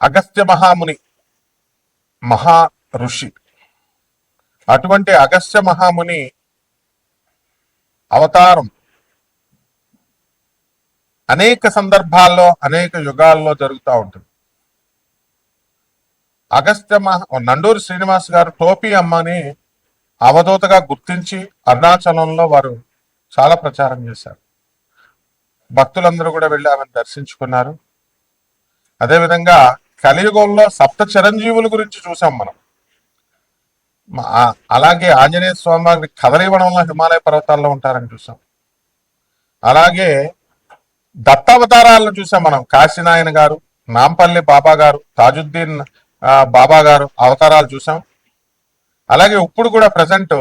అగస్త్య మహాముని మహా ఋషి. అటువంటి అగస్త్య మహాముని అవతారం అనేక సందర్భాల్లో అనేక యుగాల్లో జరుగుతూ ఉంటుంది. నండూరి శ్రీనివాస్ గారు టోపీ అమ్మని అవధూతగా గుర్తించి అరుణాచలంలో వారు చాలా ప్రచారం చేశారు. భక్తులందరూ కూడా వెళ్ళి ఆమెను దర్శించుకున్నారు. అదేవిధంగా కలియుగంలో సప్త చిరంజీవుల గురించి చూసాం మనం. అలాగే ఆంజనేయ స్వామి వారి కదలివనంలో హిమాలయ పర్వతాల్లో ఉంటారని చూసాం. అలాగే దత్తావతారాలను చూసాం మనం. కాశీనాయన గారు, నాంపల్లి బాబా గారు, తాజుద్దీన్ బాబా గారు అవతారాలు చూసాం. అలాగే ఇప్పుడు కూడా ప్రజెంట్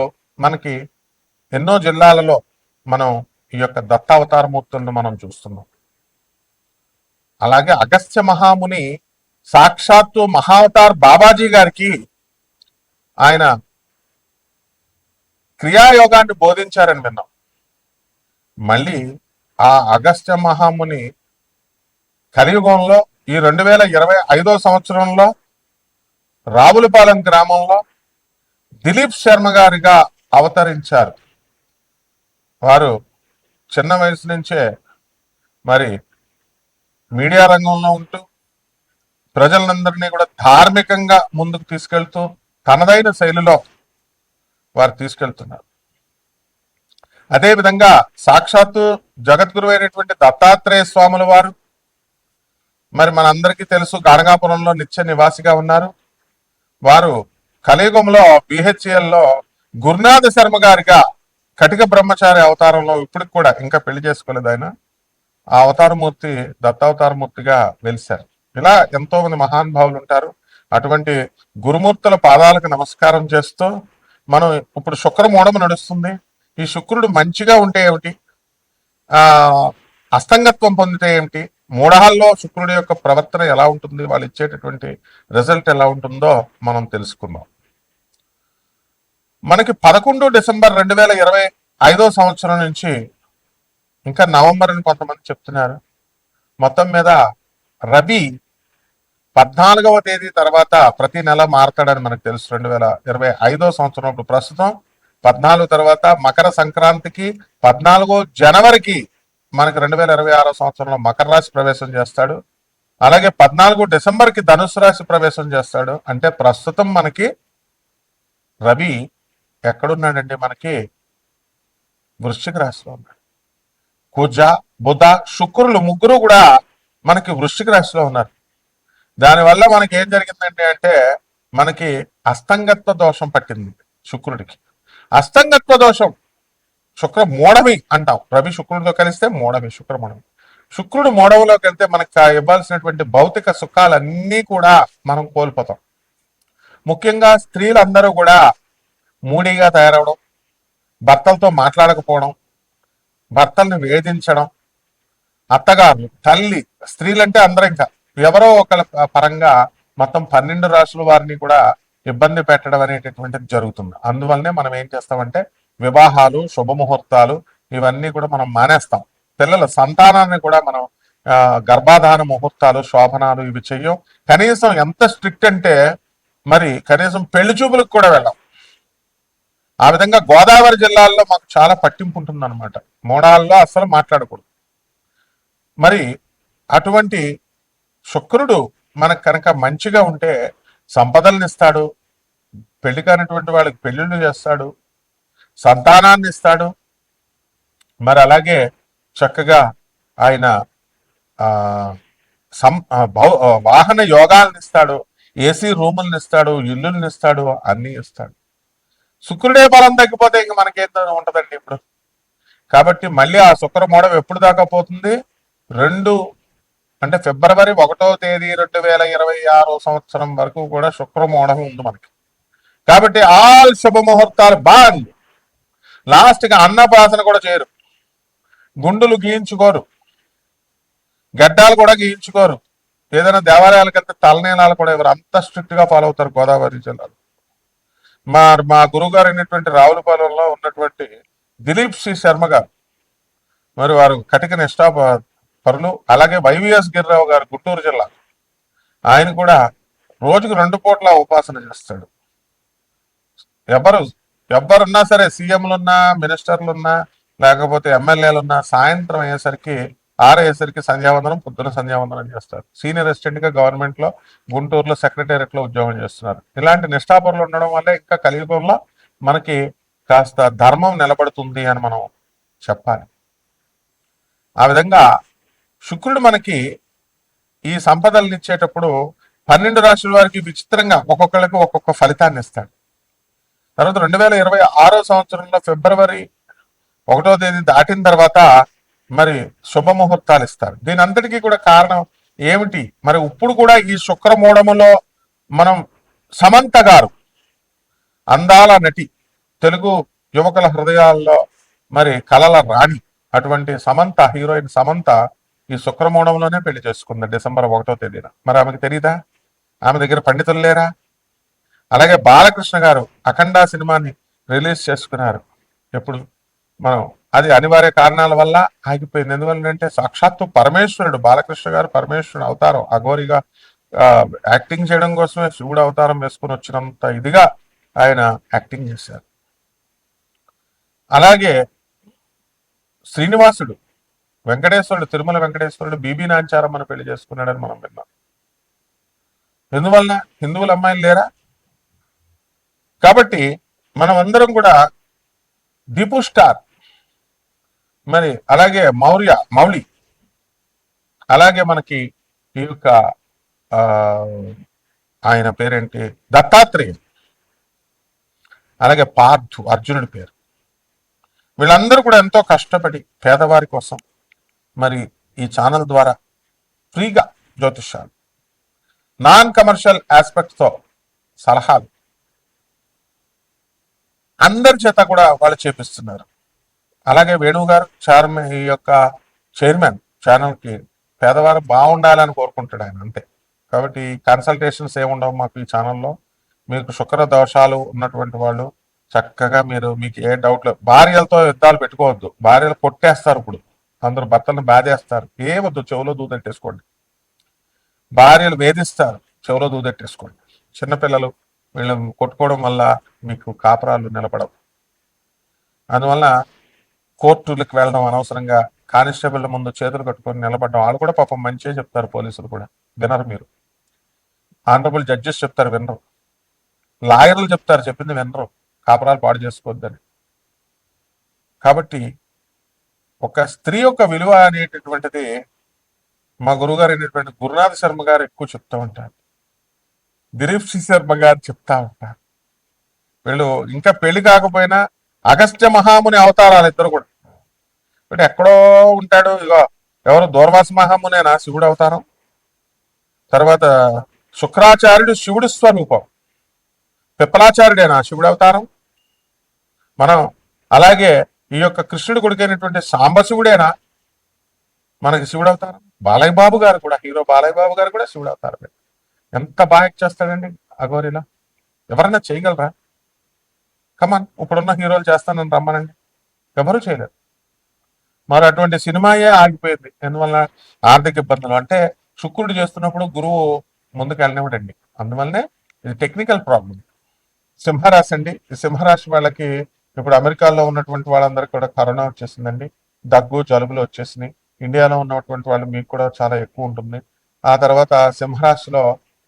మనకి ఎన్నో జిల్లాలలో మనం ఈ యొక్క దత్తావతార మూర్తులను మనం చూస్తున్నాం. అలాగే అగస్త్య మహాముని సాక్షాత్తు మహావతార్ బాబాజీ గారికి ఆయన క్రియాయోగాన్ని బోధించారని విన్నాం. మళ్ళీ ఆ అగస్త్య మహాముని కలియుగంలో ఈ 2025 సంవత్సరంలో రావులపాలెం గ్రామంలో దిలీప్ శర్మ గారిగా అవతరించారు. వారు చిన్న వయసు నుంచే మరి మీడియా రంగంలో ఉంటూ ప్రజలందరినీ కూడా ధార్మికంగా ముందుకు తీసుకెళ్తూ తనదైన శైలిలో వారు తీసుకెళ్తున్నారు. అదేవిధంగా సాక్షాత్తు జగద్గురు అయినటువంటి దత్తాత్రేయ స్వాముల వారు మరి మనందరికీ తెలుసు గాణగాపురంలో నిత్య నివాసిగా ఉన్నారు. వారు కలియుగంలో బిహెచ్ఎల్లో గురునాథ శర్మ గారిగా కటిక బ్రహ్మచారి అవతారంలో ఇప్పటికి కూడా ఇంకా పెళ్లి చేసుకోలేదు ఆయన. ఆ అవతారమూర్తి దత్తావతారమూర్తిగా వెలిశారు. ఇలా ఎంతో మంది మహానుభావులు ఉంటారు. అటువంటి గురుమూర్తుల పాదాలకు నమస్కారం చేస్తూ మనం ఇప్పుడు శుక్రమూఢము నడుస్తుంది. ఈ శుక్రుడు మంచిగా ఉంటే ఏమిటి, అస్తంగత్వం పొందితే ఏమిటి, మూఢాల్లో శుక్రుడి యొక్క ప్రవర్తన ఎలా ఉంటుంది, వాళ్ళు ఇచ్చేటటువంటి రిజల్ట్ ఎలా ఉంటుందో మనం తెలుసుకుందాం. మనకి 11 డిసెంబర్ 2025 సంవత్సరం నుంచి ఇంకా నవంబర్ అని కొంతమంది చెప్తున్నారు. మొత్తం మీద రవి 14వ తేదీ తర్వాత ప్రతి నెల మారతాడని మనకు తెలుసు. 2025 సంవత్సరం ఇప్పుడు ప్రస్తుతం 14 తర్వాత మకర సంక్రాంతికి 14 జనవరికి మనకి 2026 సంవత్సరంలో మకర రాశి ప్రవేశం చేస్తాడు. అలాగే 14 డిసెంబర్కి ధనుసు రాశి ప్రవేశం చేస్తాడు. అంటే ప్రస్తుతం మనకి రవి ఎక్కడున్నాడంటే మనకి వృశ్చిక రాశిలో ఉన్నాడు. కుజ, బుధ, శుక్రులు ముగ్గురు కూడా మనకి వృశ్చిక రాశిలో ఉన్నారు. దానివల్ల మనకి ఏం జరిగిందంటే అంటే మనకి అస్తంగత్వ దోషం పట్టింది శుక్రుడికి. అస్తంగత్వ దోషం శుక్ర మూఢమి అంటాం. రవి శుక్రుడితో కలిస్తే మూఢమి, శుక్రమూఢమి. శుక్రుడు మూఢవిలోకి వెళ్తే మనకు ఇవ్వాల్సినటువంటి భౌతిక సుఖాలన్నీ కూడా మనం కోల్పోతాం. ముఖ్యంగా స్త్రీలందరూ కూడా మూడీగా తయారవడం, భర్తలతో మాట్లాడకపోవడం, భర్తల్ని వేధించడం, అత్తగారులు, తల్లి, స్త్రీలంటే అందరూ ఇంకా ఎవరో ఒకళ్ళ పరంగా మొత్తం 12 రాశుల వారిని కూడా ఇబ్బంది పెట్టడం అనేటటువంటిది జరుగుతుంది. అందువల్లనే మనం ఏం చేస్తామంటే వివాహాలు, శుభముహూర్తాలు ఇవన్నీ కూడా మనం మానేస్తాం. పిల్లల సంతానాన్ని కూడా మనం గర్భాధాన ముహూర్తాలు, శోభనాలు ఇవి చెయ్యం. కనీసం ఎంత స్ట్రిక్ట్ అంటే మరి కనీసం పెళ్లి చూపులకు కూడా వెళ్ళాం. ఆ విధంగా గోదావరి జిల్లాల్లో మాకు చాలా పట్టింపు ఉంటుంది అనమాట. మూడాల్లో అసలు మాట్లాడకూడదు. మరి అటువంటి శుక్రుడు మనకు కనుక మంచిగా ఉంటే సంపదలను ఇస్తాడు, పెళ్లి కానిటువంటి వాళ్ళకి పెళ్లిళ్ళు చేస్తాడు, సంతానాన్ని ఇస్తాడు. మరి అలాగే చక్కగా ఆయన వాహన యోగాలను ఇస్తాడు, ఏసీ రూములను ఇస్తాడు, ఇల్లుల్ని ఇస్తాడు, అన్ని ఇస్తాడు. శుక్రుడే బలం తగ్గిపోతే ఇంక మనకేం ఉంటదండి ఇప్పుడు. కాబట్టి మళ్ళీ ఆ శుక్రమూఢం ఎప్పుడు దాకా పోతుంది? ఫిబ్రవరి 1వ తేదీ 2026 సంవత్సరం వరకు కూడా శుక్రమూఢం ఉంది మనకి. కాబట్టి ఆల్ శుభముహూర్తాలు బంద్. లాస్ట్గా అన్నప్రాసన కూడా చేయరు, గుండులు గీయించుకోరు, గడ్డాలు కూడా గీయించుకోరు, ఏదైనా దేవాలయాలకు వెళ్తే తలనీలాలు కూడా ఎవరు అంత స్ట్రిక్ట్ గా ఫాలో అవుతారు గోదావరి జిల్లాలో. మా గురువు గారు అయినటువంటి రావులపాలెంలో ఉన్నటువంటి దిలీప్ సి శర్మ గారు, మరి వారు కటిక నిష్ఠా పరులు. అలాగే వైవిఎస్ గిరిరావు గారు గుంటూరు జిల్లా, ఆయన కూడా రోజుకు 2 పూట్ల ఉపాసన చేస్తాడు. ఎవరు ఎవరున్నా సరే, సీఎంలున్నా, మినిస్టర్లున్నా, లేకపోతే ఎమ్మెల్యేలున్నా, సాయంత్రం అయ్యేసరికి 6 అయ్యేసరికి సంధ్యావందనం, పొద్దున సంధ్యావందనం చేస్తారు. సీనియర్ అసిస్టెంట్ గా గవర్నమెంట్ లో గుంటూరులో సెక్రటేరియట్ లో ఉద్యోగం చేస్తున్నారు. ఇలాంటి నిష్ఠాపరులు ఉండడం వల్లే ఇంకా కలియుగంలో మనకి కాస్త ధర్మం నిలబడుతుంది అని మనం చెప్పాలి. ఆ విధంగా శుక్రుడు మనకి ఈ సంపదలను ఇచ్చేటప్పుడు 12 రాశుల వారికి విచిత్రంగా ఒక్కొక్కరికి ఒక్కొక్క ఫలితాన్ని ఇస్తాడు. తర్వాత 2026 సంవత్సరంలో ఫిబ్రవరి 1వ తేదీ దాటిన తర్వాత మరి శుభముహూర్తాలు ఇస్తారు. దీని అంతటికీ కూడా కారణం ఏమిటి? మరి ఇప్పుడు కూడా ఈ శుక్రమూఢములో మనం సమంత గారు, అందాల నటి, తెలుగు యువకుల హృదయాల్లో మరి కలల రాణి, అటువంటి సమంత, హీరోయిన్ సమంత ఈ శుక్రమూఢంలోనే పెళ్లి చేసుకుంది డిసెంబర్ 1వ తేదీన. మరి ఆమెకు తెలియదా? ఆమె దగ్గర పండితులు లేరా? అలాగే బాలకృష్ణ గారు అఖండ సినిమాని రిలీజ్ చేసుకున్నారు. ఎప్పుడు మనం అది అనివార్య కారణాల వల్ల ఆగిపోయింది. ఎందువల్లంటే సాక్షాత్తు పరమేశ్వరుడు, బాలకృష్ణ గారు పరమేశ్వరుడు అవతారం, అఘోరిగా యాక్టింగ్ చేయడం కోసమే శివుడు అవతారం వేసుకుని వచ్చినంత ఇదిగా ఆయన యాక్టింగ్ చేశారు. అలాగే శ్రీనివాసుడు, వెంకటేశ్వరుడు, తిరుమల వెంకటేశ్వరుడు బీబీ నాంచారమ్మను పెళ్లి చేసుకున్నాడని మనం విన్నాం. ఎందువల్ల? హిందువుల అమ్మాయిలు లేరా? కాబట్టి మనం అందరం కూడా దీపు స్టార్, మరి అలాగే మౌళి, అలాగే మనకి ఈ యొక్క ఆయన పేరేంటి, దత్తాత్రేయ, అలాగే పార్థు, అర్జునుడి పేరు, వీళ్ళందరూ కూడా ఎంతో కష్టపడి పేదవారి కోసం మరి ఈ ఛానల్ ద్వారా ఫ్రీగా జ్యోతిష్యాలు, నాన్ కమర్షియల్ ఆస్పెక్ట్తో సలహాలు అందరి చేత కూడా వాళ్ళు చేపిస్తున్నారు. అలాగే వేణువు గారు ఈ యొక్క చైర్మన్ ఛానల్కి పేదవారు బాగుండాలని కోరుకుంటాడు ఆయన, అంతే. కాబట్టి కన్సల్టేషన్స్ ఏముండవు మాకు ఈ ఛానల్లో. మీకు శుక్ర దోషాలు ఉన్నటువంటి వాళ్ళు చక్కగా మీకు ఏ డౌట్లు, భార్యలతో యుద్ధాలు పెట్టుకోవద్దు, భార్యలు కొట్టేస్తారు. ఇప్పుడు అందరూ భర్తలను బాధేస్తారు, ఏమొద్దు, చెవులో దూదెట్టేసుకోండి. భార్యలు వేధిస్తారు, చెవులో దూదెట్టేసుకోండి. చిన్నపిల్లలు వీళ్ళని కొట్టుకోవడం వల్ల మీకు కాపురాలు నిలబడవు. అందువల్ల కోర్టులకు వెళ్ళడం అనవసరంగా, కానిస్టేబుల్ ముందు చేతులు కట్టుకొని నిలబడడం, వాళ్ళు కూడా పాపం మంచిగా చెప్తారు, పోలీసులు కూడా వినరు. మీరు ఆనరబుల్ జడ్జెస్ చెప్తారు, వినరు. లాయర్లు చెప్తారు, చెప్పింది వినరు, కాపురాలు పాడు చేసుకోవద్దని. కాబట్టి ఒక స్త్రీ యొక్క విలువ అనేటటువంటిది మా గురుగారు అయినటువంటి గురునాథ్ శర్మ గారు ఎక్కువ చెప్తూ ఉంటారు, దిలీప్ సి శర్మ గారు చెప్తా ఉంటారు. వీళ్ళు ఇంకా పెళ్లి కాకపోయినా అగస్త్య మహాముని అవతారాలు ఇద్దరు కూడా. అంటే ఎక్కడో ఉంటాడు, ఇగో ఎవరు, దూర్వాస మహామునేనా శివుడు అవతారం, తర్వాత శుక్రాచార్యుడు శివుడు స్వరూపం, పిప్పలాచార్యుడేనా శివుడు అవతారం. మనం అలాగే ఈ యొక్క కృష్ణుడు కొడుకైనటువంటి సాంబశివుడేనా మనకి శివుడు అవతారం. బాలయ్య బాబు గారు కూడా, హీరో బాలయ్య బాబు గారు కూడా శివుడు అవతారమే. ఎంత బాగా చేస్తాడండి అఘోరిలా, ఎవరన్నా చేయగలరా? కమాన్, ఇప్పుడున్న హీరోలు చేస్తానని రమ్మనండి, ఎవరు చేయలేరు. మరి అటువంటి సినిమాయే ఆగిపోయింది. ఎందువల్ల? ఆర్థిక ఇబ్బందులు. అంటే శుక్రుడు చేస్తున్నప్పుడు గురువు ముందుకు వెళ్ళనివ్వడండి, అందువల్లనే ఇది టెక్నికల్ ప్రాబ్లం. సింహరాశి అండి, ఈ సింహరాశి వాళ్ళకి ఇప్పుడు అమెరికాలో ఉన్నటువంటి వాళ్ళందరికీ కూడా కరోనా వచ్చేసిందండి, దగ్గు జలుబులు వచ్చేసినాయి. ఇండియాలో ఉన్నటువంటి వాళ్ళు మీకు కూడా చాలా ఎక్కువ ఉంటుంది. ఆ తర్వాత సింహరాశిలో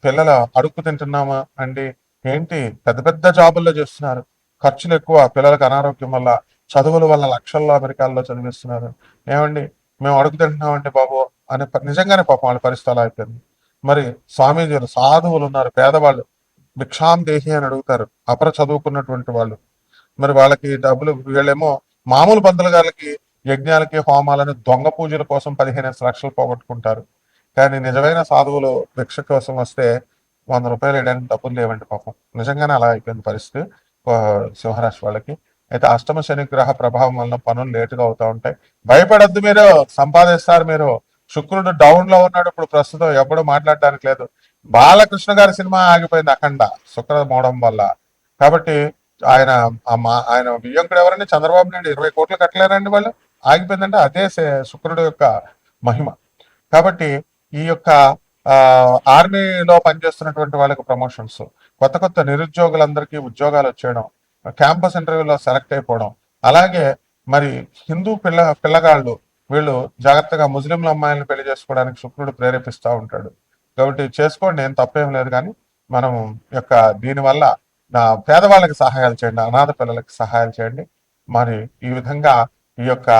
పిల్లలు అడుక్కు తింటున్నామా అండి, ఏంటి పెద్ద పెద్ద జాబుల్లో చేస్తున్నారు, ఖర్చులు ఎక్కువ, పిల్లలకు అనారోగ్యం వల్ల, చదువుల వల్ల లక్షల్లో అమెరికాల్లో చదివిస్తున్నారు. ఏమండి మేము అడుగు తింటున్నామండి బాబు అని నిజంగానే పాపం వాళ్ళ పరిస్థితులు అయిపోయింది. మరి స్వామీజీలు, సాధువులు ఉన్నారు, పేదవాళ్ళు భిక్షాం దేహి అని అడుగుతారు, అపర చదువుకున్నటువంటి వాళ్ళు. మరి వాళ్ళకి డబ్బులు, వీళ్ళేమో మామూలు పంతులు గారికి యజ్ఞాలకి హోమాలని దొంగ పూజల కోసం 15 లక్షలు పోగొట్టుకుంటారు. కానీ నిజమైన సాధువులు భిక్ష కోసం వస్తే 100 రూపాయలు వేయడానికి డబ్బులు లేవండి పాపం. నిజంగానే అలా అయిపోయింది పరిస్థితి సింహరాశి వాళ్ళకి. అయితే అష్టమ శని గ్రహ ప్రభావం వలన పనులు లేటుగా అవుతా ఉంటాయి. భయపడద్దు, మీరు సంపాదిస్తారు. మీరు శుక్రుడు డౌన్ లో ఉన్నాడు ఇప్పుడు ప్రస్తుతం, ఎప్పుడు మాట్లాడడానికి లేదు. బాలకృష్ణ గారి సినిమా ఆగిపోయింది అఖండ, శుక్ర మోడం వల్ల. కాబట్టి ఆయన ఆయన బియ్యంకుడు ఎవరండి, చంద్రబాబు నాయుడు 20 కోట్లు కట్టలేరండి వాళ్ళు, ఆగిపోయిందంటే అదే శుక్రుడు యొక్క మహిమ. కాబట్టి ఈ యొక్క ఆర్మీలో పనిచేస్తున్నటువంటి వాళ్ళకి ప్రమోషన్స్, కొత్త కొత్త నిరుద్యోగులందరికీ ఉద్యోగాలు వచ్చేయడం, క్యాంపస్ ఇంటర్వ్యూలో సెలెక్ట్ అయిపోవడం, అలాగే మరి హిందూ పిల్లగాళ్ళు వీళ్ళు జాగ్రత్తగా ముస్లింల అమ్మాయిలను పెళ్లి చేసుకోవడానికి శుక్రుడు ప్రేరేపిస్తూ ఉంటాడు. కాబట్టి చేసుకోండి, ఏం తప్పేం లేదు. కానీ మనం యొక్క దీనివల్ల పేదవాళ్ళకి సహాయాలు చేయండి, అనాథ పిల్లలకి సహాయాలు చేయండి. మరి ఈ విధంగా ఈ యొక్క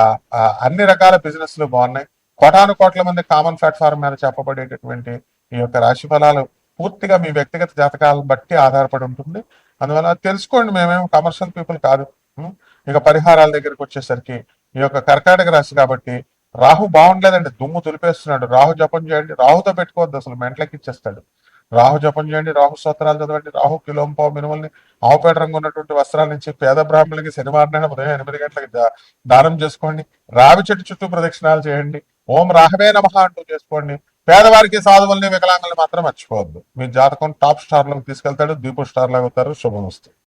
అన్ని రకాల బిజినెస్లు బాగున్నాయి. కోటాను కోట్ల మంది కామన్ ప్లాట్ఫామ్ మీద చెప్పబడేటటువంటి ఈ యొక్క రాశి ఫలాలు పూర్తిగా మీ వ్యక్తిగత జాతకాలను బట్టి ఆధారపడి ఉంటుంది. అందువల్ల తెలుసుకోండి, మేమేం కమర్షియల్ పీపుల్ కాదు. ఉం? ఇక పరిహారాల దగ్గరికి వచ్చేసరికి ఈ యొక్క కర్కాటక రాశి కాబట్టి రాహు బాగుండలేదండి, దుమ్ము దులిపేస్తున్నాడు. రాహు జపం చేయండి, రాహుతో పెట్టుకోవద్దు, అసలు మెంట్లకి ఇచ్చేస్తాడు. రాహు జపం చేయండి, రాహు స్తోత్రాలు చదవండి. రాహు కిలోంపావు మినుమల్ని ఆవుపేట రంగు ఉన్నటువంటి వస్త్రాల నుంచి పేద బ్రాహ్మణులకి శనివారం నాడు ఉదయం 8 గంటలకి దానం చేసుకోండి. రావి చెట్టు చుట్టూ ప్రదక్షిణాలు చేయండి. ఓం రాహవే నమః అంటూ చేసుకోండి. పేదవారికి, సాధువుల్ని, వికలాంగుల్ని మాత్రం మర్చిపోవద్దు. మీ జాతకం టాప్ స్టార్ లోకి తీసుకెళ్తాడు, దీపు స్టార్ లాగా అవుతారు. శుభమస్తు.